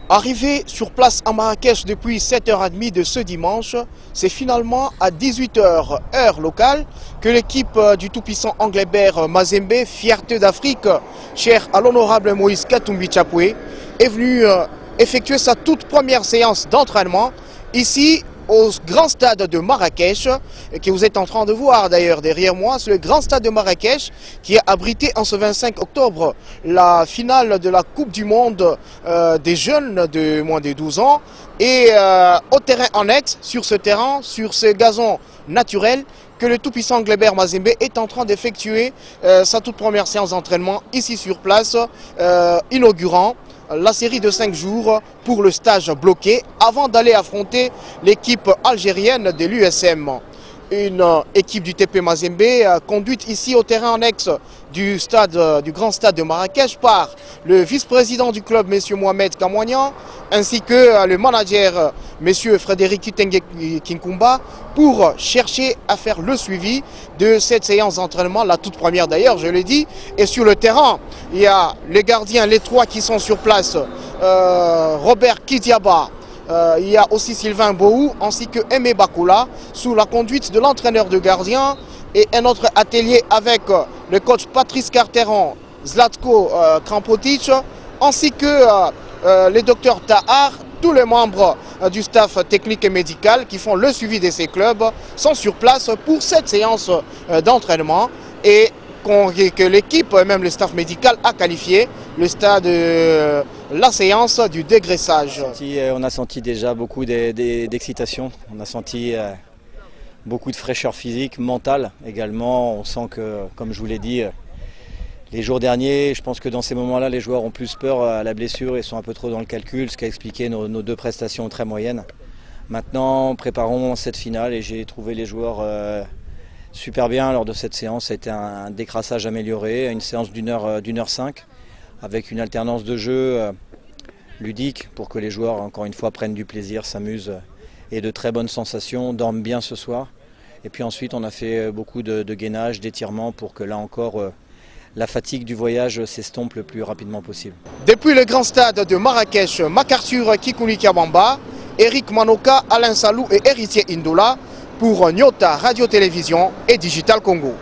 Arrivé sur place à Marrakech depuis 7h30 de ce dimanche, c'est finalement à 18h, heure locale, que l'équipe du tout-puissant Anglebert Mazembe, fierté d'Afrique, chère à l'honorable Moïse Katumbi Chapoué, est venue effectuer sa toute première séance d'entraînement ici au grand stade de Marrakech, que vous êtes en train de voir d'ailleurs derrière moi. C'est le grand stade de Marrakech qui a abrité en ce 25 octobre la finale de la Coupe du Monde des jeunes de moins de 12 ans. Et au terrain annexe, sur ce gazon naturel, que le tout-puissant Anglebert Mazembe est en train d'effectuer sa toute première séance d'entraînement ici sur place, inaugurant la série de 5 jours pour le stage bloqué avant d'aller affronter l'équipe algérienne de l'USM. Une équipe du TP Mazembe conduite ici au terrain annexe du grand stade de Marrakech par le vice-président du club, M. Mohamed Kamouanian, ainsi que le manager, M. Frédéric Kitenge Kinkumba, pour chercher à faire le suivi de cette séance d'entraînement, la toute première d'ailleurs, je l'ai dit. Et sur le terrain, il y a les gardiens, les trois qui sont sur place, Robert Kidiaba, il y a aussi Sylvain Bohou ainsi que Aimé Bakoula sous la conduite de l'entraîneur de gardien, et un autre atelier avec le coach Patrice Carteron, Zlatko Krampotic ainsi que les docteurs Tahar. Tous les membres du staff technique et médical qui font le suivi de ces clubs sont sur place pour cette séance d'entraînement, et que l'équipe, même le staff médical, a qualifié le stade de la séance du dégraissage. On a senti déjà beaucoup d'excitation, on a senti beaucoup de fraîcheur physique, mentale également. On sent que, comme je vous l'ai dit, les jours derniers, je pense que dans ces moments-là, les joueurs ont plus peur à la blessure et sont un peu trop dans le calcul, ce qui a expliqué nos deux prestations très moyennes. Maintenant, préparons cette finale et j'ai trouvé les joueurs super bien lors de cette séance. Ça a été un décrassage amélioré, une séance d'1h 5 avec une alternance de jeu ludique pour que les joueurs, encore une fois, prennent du plaisir, s'amusent et de très bonnes sensations, dorment bien ce soir. Et puis ensuite, on a fait beaucoup de gainage, d'étirements pour que là encore, la fatigue du voyage s'estompe le plus rapidement possible. Depuis le grand stade de Marrakech, MacArthur Kikouli Kabamba, Eric Manoka, Alain Salou et Héritier Indola pour Nyota Radio-Télévision et Digital Congo.